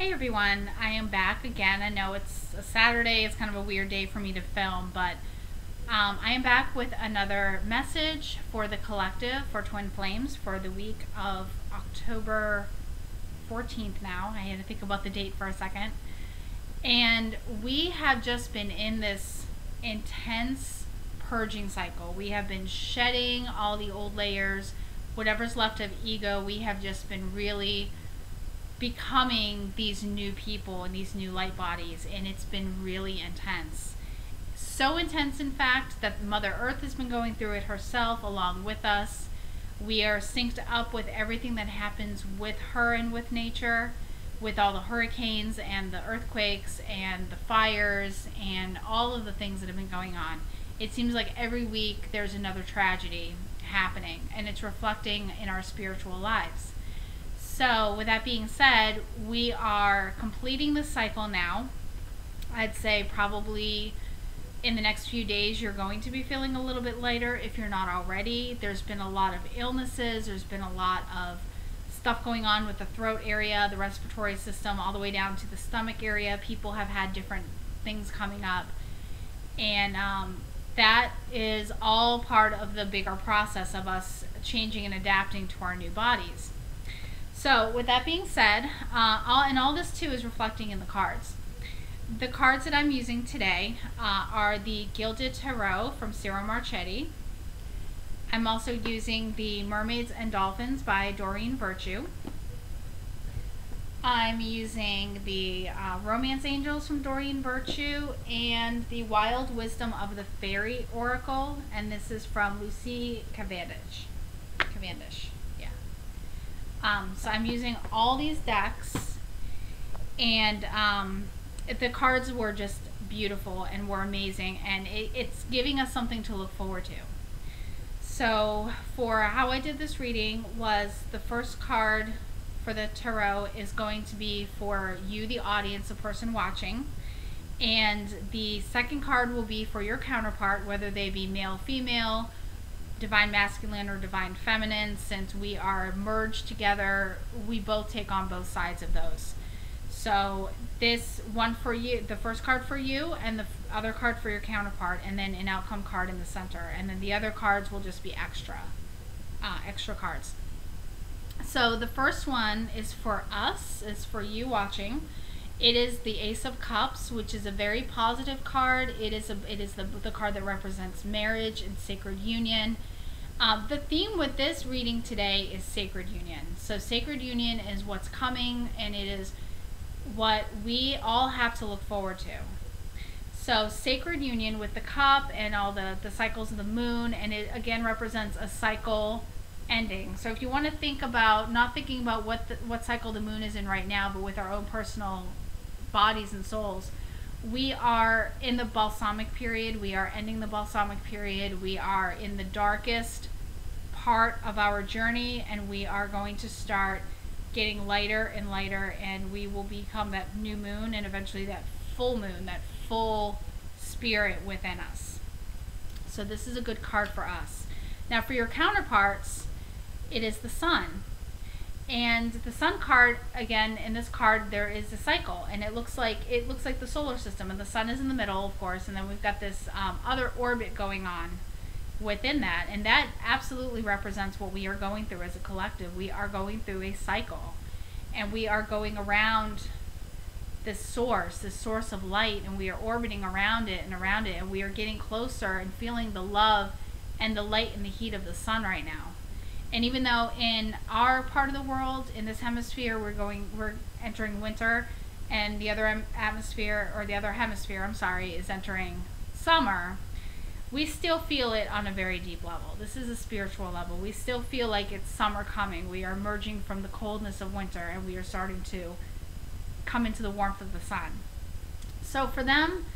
Hey everyone, I am back again. I know it's a Saturday, it's kind of a weird day for me to film, but I am back with another message for the collective for Twin Flames for the week of October 14th now. I had to think about the date for a second. And we have just been in this intense purging cycle. We have been shedding all the old layers, whatever's left of ego. We have just been really becoming these new people and these new light bodies, and it's been really intense. So intense, in fact, that Mother Earth has been going through it herself along with us. We are synced up with everything that happens with her and with nature, with all the hurricanes and the earthquakes and the fires and all of the things that have been going on. It seems like every week there's another tragedy happening, and it's reflecting in our spiritual lives. So with that being said, we are completing the cycle now. I'd say probably in the next few days you're going to be feeling a little bit lighter if you're not already. There's been a lot of illnesses. There's been a lot of stuff going on with the throat area, the respiratory system, all the way down to the stomach area. People have had different things coming up. And that is all part of the bigger process of us changing and adapting to our new bodies. So with that being said, all this too is reflecting in the cards. The cards that I'm using today are the Gilded Tarot from Ciro Marchetti. I'm also using the Mermaids and Dolphins by Doreen Virtue. I'm using the Romance Angels from Doreen Virtue and the Wild Wisdom of the Fairy Oracle, and this is from Lucy Cavendish. So I'm using all these decks, and the cards were just beautiful and were amazing, and it's giving us something to look forward to. So for how I did this reading was the first card for the tarot is going to be for you, the audience, the person watching, and the second card will be for your counterpart, whether they be male, female, divine masculine or divine feminine. Since we are merged together, we both take on both sides of those. So this one for you, the first card for you, and the other card for your counterpart, and then an outcome card in the center, and then the other cards will just be extra cards. So the first one is for us, is for you watching. It is the Ace of Cups, which is a very positive card. It is the card that represents marriage and sacred union. The theme with this reading today is sacred union. So sacred union is what's coming, and it is what we all have to look forward to. So sacred union with the cup and all the cycles of the moon, and it again represents a cycle ending. So if you want to think about, not thinking about what cycle the moon is in right now, but with our own personal bodies and souls, we are in the balsamic period. We are ending the balsamic period. We are in the darkest part of our journey, and we are going to start getting lighter and lighter, and we will become that new moon and eventually that full moon, that full spirit within us. So this is a good card for us. Now for your counterparts, it is the sun. And the sun card, again, in this card there is a cycle, and it looks like the solar system, and the sun is in the middle, of course, and then we've got this other orbit going on within that, and that absolutely represents what we are going through as a collective. We are going through a cycle, and we are going around this source of light, and we are orbiting around it, and we are getting closer and feeling the love and the light and the heat of the sun right now. And even though in our part of the world, in this hemisphere, we're entering winter, and the other hemisphere is entering summer, we still feel it on a very deep level. This is a spiritual level. We still feel like it's summer coming. We are emerging from the coldness of winter, and we are starting to come into the warmth of the sun. So for them,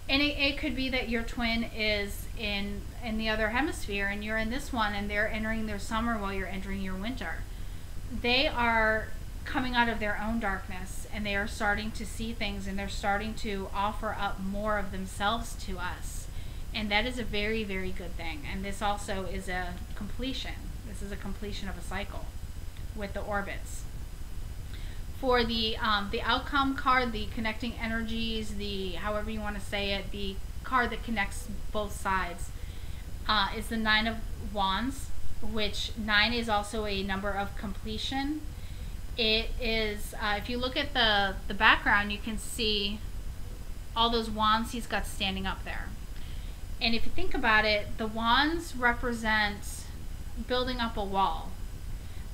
and it could be that your twin is in the other hemisphere, and you're in this one, and they're entering their summer while you're entering your winter. They are coming out of their own darkness, and they are starting to see things, and they're starting to offer up more of themselves to us. And that is a very, very good thing. And this also is a completion. This is a completion of a cycle with the orbits. For the outcome card, the connecting energies, the however you want to say it, the card that connects both sides, is the Nine of Wands, which 9 is also a number of completion. It is, if you look at the background, you can see all those wands he's got standing up there. And if you think about it, the wands represent building up a wall.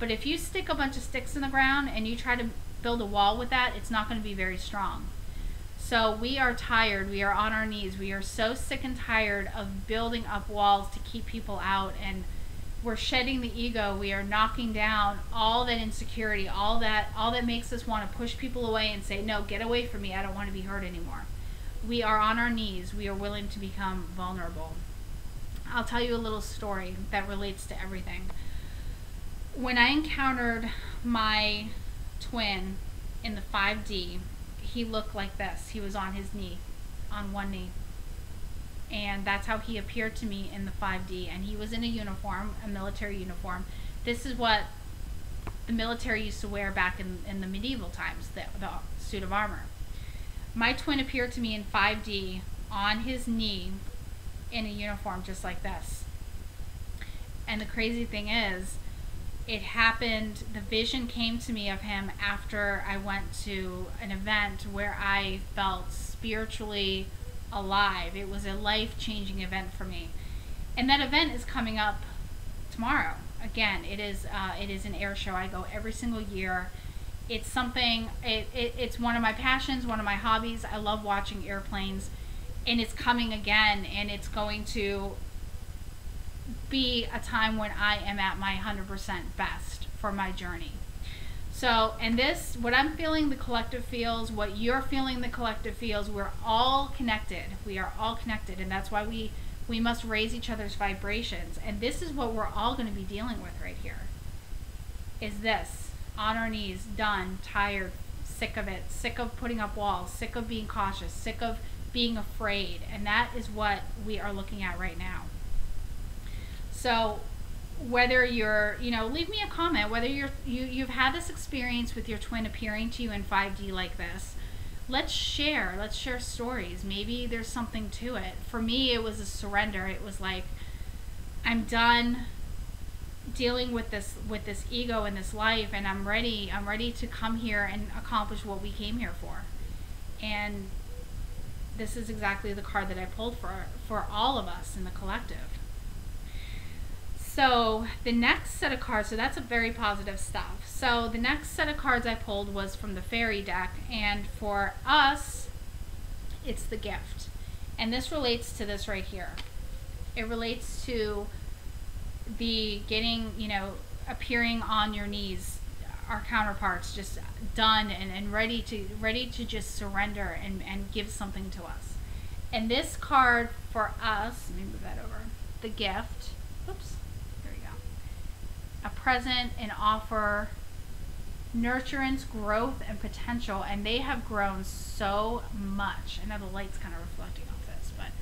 But if you stick a bunch of sticks in the ground and you try to build a wall with that, it's not going to be very strong. So we are tired. We are on our knees. We are so sick and tired of building up walls to keep people out, and we're shedding the ego. We are knocking down all that insecurity, all that makes us want to push people away and say, no, get away from me. I don't want to be hurt anymore. We are on our knees. We are willing to become vulnerable. I'll tell you a little story that relates to everything. When I encountered my twin in the 5D, he looked like this. He was on his knee, on one knee. And that's how he appeared to me in the 5D. And he was in a uniform, a military uniform. This is what the military used to wear back in the medieval times, the suit of armor. My twin appeared to me in 5D on his knee in a uniform just like this. And the crazy thing is, it happened, the vision came to me of him after I went to an event where I felt spiritually alive. It was a life-changing event for me. And that event is coming up tomorrow. Again, it is an air show. I go every single year. It's something, it's one of my passions, one of my hobbies. I love watching airplanes, and it's coming again, and it's going to be a time when I am at my 100% best for my journey. So, and this, what I'm feeling, the collective feels, what you're feeling, the collective feels, we're all connected. We are all connected, and that's why we must raise each other's vibrations. And this is what we're all going to be dealing with right here, is this. On our knees, done, tired, sick of it, sick of putting up walls, sick of being cautious, sick of being afraid. And that is what we are looking at right now. So whether you're, leave me a comment, whether you've had this experience with your twin appearing to you in 5D like this. Let's share stories. Maybe there's something to it. For me, it was a surrender. It was like, I'm done dealing with this ego in this life, and I'm ready to come here and accomplish what we came here for. And this is exactly the card that I pulled for all of us in the collective. So the next set of cards, so that's a very positive stuff. So the next set of cards I pulled was from the fairy deck, and for us, it's the gift. And this relates to this right here. It relates to the getting, appearing on your knees, our counterparts, just done and ready to just surrender and give something to us. And this card for us, let me move that over, the gift, oops, there we go. A present, an offer, nurturance, growth, and potential. And they have grown so much. I know the light's kind of reflecting off this, but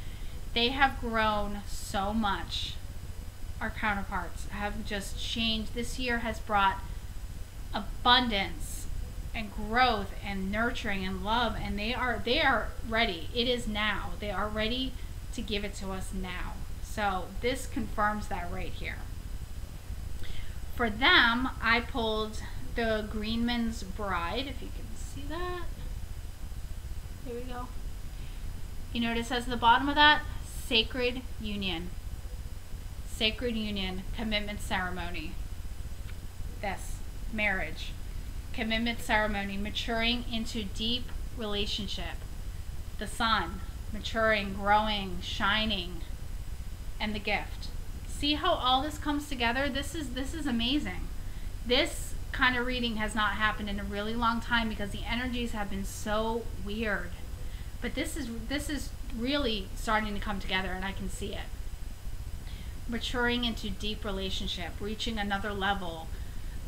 they have grown so much. Our counterparts have just changed. This year has brought abundance and growth and nurturing and love, and they are ready. It is now. They are ready to give it to us now. So this confirms that right here. For them, I pulled the Greenman's Bride, if you can see that. There we go. You know what it says at the bottom of that? Sacred Union. Sacred union, commitment ceremony. This, marriage, commitment ceremony, maturing into deep relationship. The sun, maturing, growing, shining, and the gift. See how all this comes together? This is amazing. This kind of reading has not happened in a really long time because the energies have been so weird. But this is really starting to come together, and I can see it. Maturing into deep relationship, reaching another level,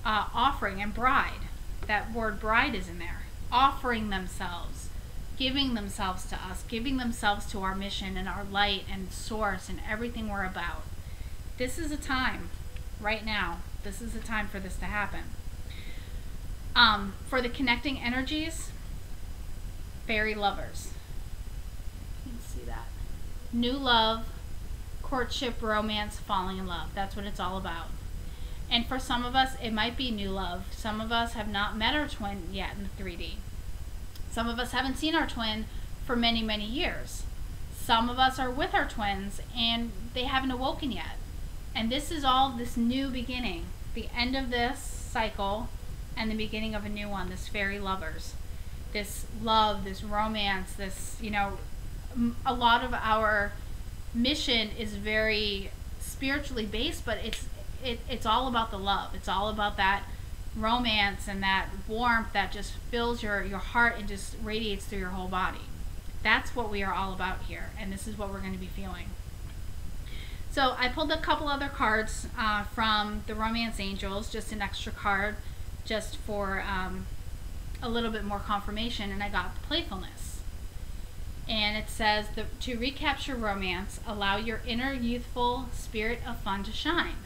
offering, and bride. That word bride is in there. Offering themselves, giving themselves to us, giving themselves to our mission and our light and source and everything we're about. This is a time, right now, this is a time for this to happen. For the connecting energies, fairy lovers. You can see that. New love, courtship, romance, falling in love. That's what it's all about. And for some of us, it might be new love. Some of us have not met our twin yet in 3D. Some of us haven't seen our twin for many, many years. Some of us are with our twins and they haven't awoken yet. And this is all this new beginning. The end of this cycle and the beginning of a new one, this fairy lovers. This love, this romance, this, you know, a lot of our mission is very spiritually based, but it's all about the love. It's all about that romance and that warmth that just fills your heart and just radiates through your whole body. That's what we are all about here, and this is what we're going to be feeling. So I pulled a couple other cards from the Romance Angels, just an extra card just for a little bit more confirmation, and I got the playfulness. And it says, to recapture romance, allow your inner youthful spirit of fun to shine.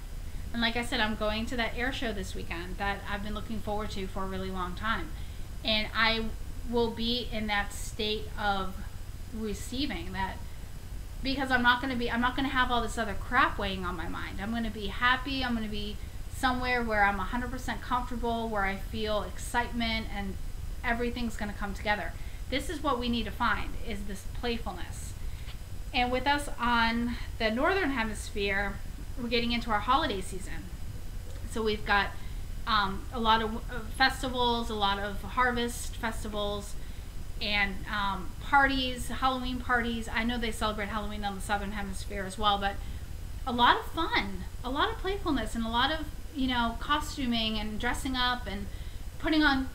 And like I said, I'm going to that air show this weekend that I've been looking forward to for a really long time. And I will be in that state of receiving that, because I'm not going to have all this other crap weighing on my mind. I'm going to be happy. I'm going to be somewhere where I'm 100% comfortable, where I feel excitement and everything's going to come together. This is what we need to find, is this playfulness. And with us on the Northern Hemisphere, we're getting into our holiday season. So we've got a lot of festivals, a lot of harvest festivals, and parties, Halloween parties. I know they celebrate Halloween on the Southern Hemisphere as well, but a lot of fun, a lot of playfulness, and a lot of, you know, costuming and dressing up and putting on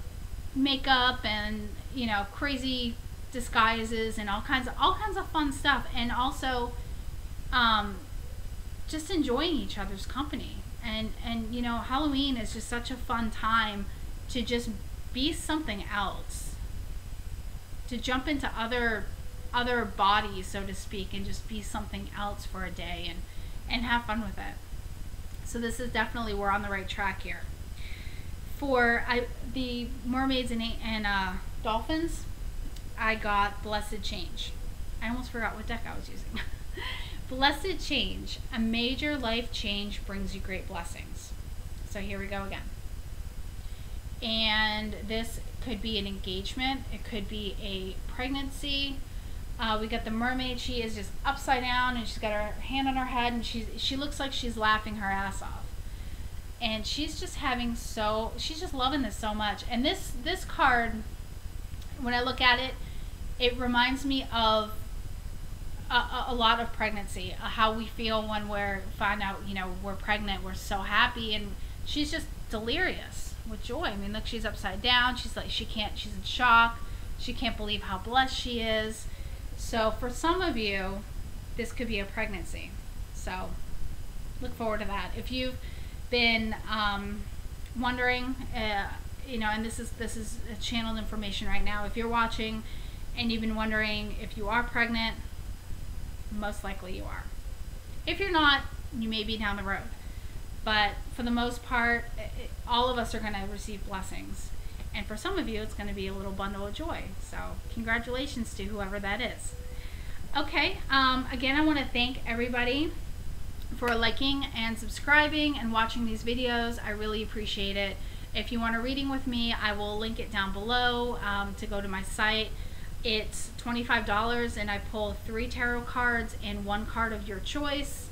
makeup and, you know, crazy disguises and all kinds of fun stuff, and also just enjoying each other's company. And you know, Halloween is just such a fun time to just be something else, to jump into other bodies, so to speak, and just be something else for a day and have fun with it. So this is definitely, we're on the right track here. For the mermaids and dolphins, I got Blessed Change. I almost forgot what deck I was using. Blessed Change. A major life change brings you great blessings. So here we go again. And this could be an engagement. It could be a pregnancy. We got the mermaid. She is just upside down and she's got her hand on her head and she looks like she's laughing her ass off. And she's just she's just loving this so much. And this card, when I look at it, it reminds me of a lot of pregnancy, how we feel when find out, you know, we're pregnant. We're so happy, and she's just delirious with joy. I mean, look, she's upside down. She's like, she's in shock. She can't believe how blessed she is. So for some of you, this could be a pregnancy. So look forward to that. If you've been wondering, you know, and this is channeled information right now. If you're watching and you've been wondering if you are pregnant, most likely you are. If you're not, you may be down the road. But for the most part, all of us are going to receive blessings. And for some of you, it's going to be a little bundle of joy. So congratulations to whoever that is. Okay, again, I want to thank everybody for liking and subscribing and watching these videos. I really appreciate it. If you want a reading with me, I will link it down below to go to my site. It's $25 and I pull 3 tarot cards and 1 card of your choice.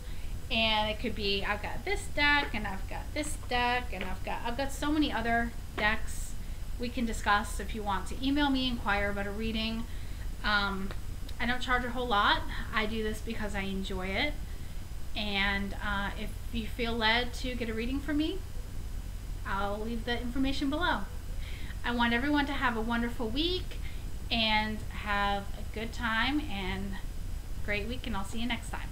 And it could be, I've got this deck and I've got this deck and I've got so many other decks we can discuss if you want to email me, inquire about a reading. I don't charge a whole lot. I do this because I enjoy it. And if you feel led to get a reading from me, I'll leave the information below. I want everyone to have a wonderful week and have a good time and great week, and I'll see you next time.